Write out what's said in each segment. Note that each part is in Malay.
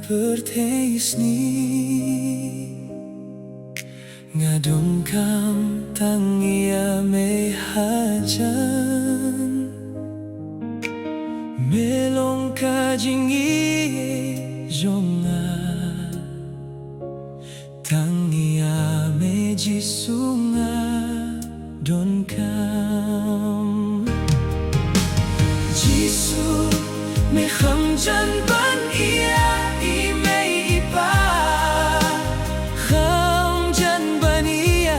perteis ni ngadon kam tangia me hajan melong ka jingi jonga tangia me jisunga don kam jisu me khamjan ban ia i me ipa khamjan ban ia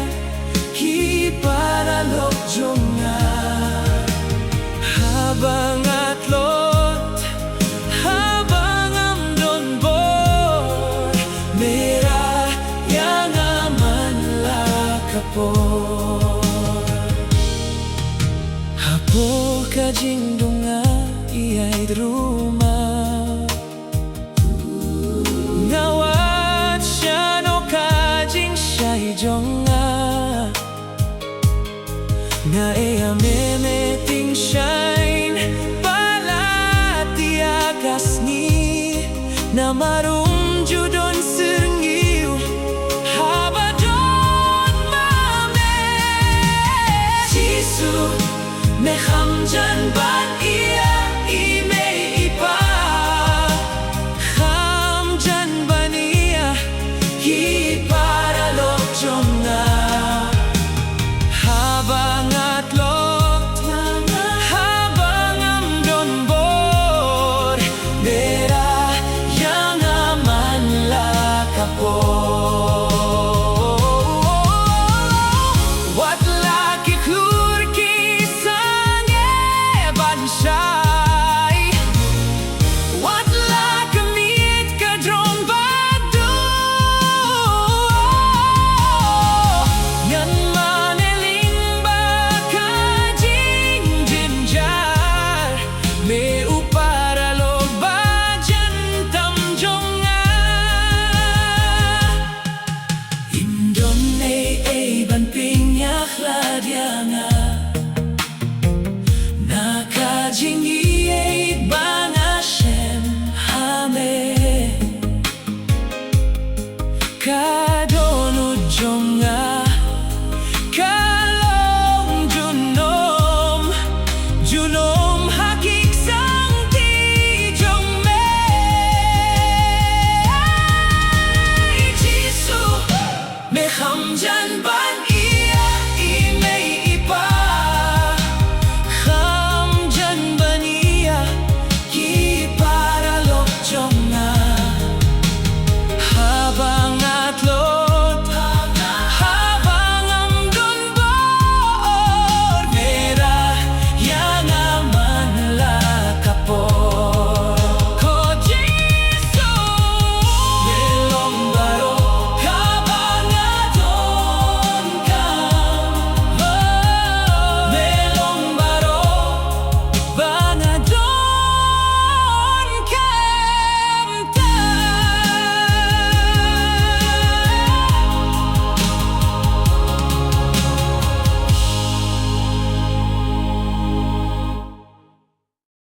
hi para lok jonga habang atlot habang amdon bor merah yang aman lakapor hapo kajing dunga iay rumah ngawat siya no kajing siya'y jonga nga ea memeting shine palat di akas ni na maru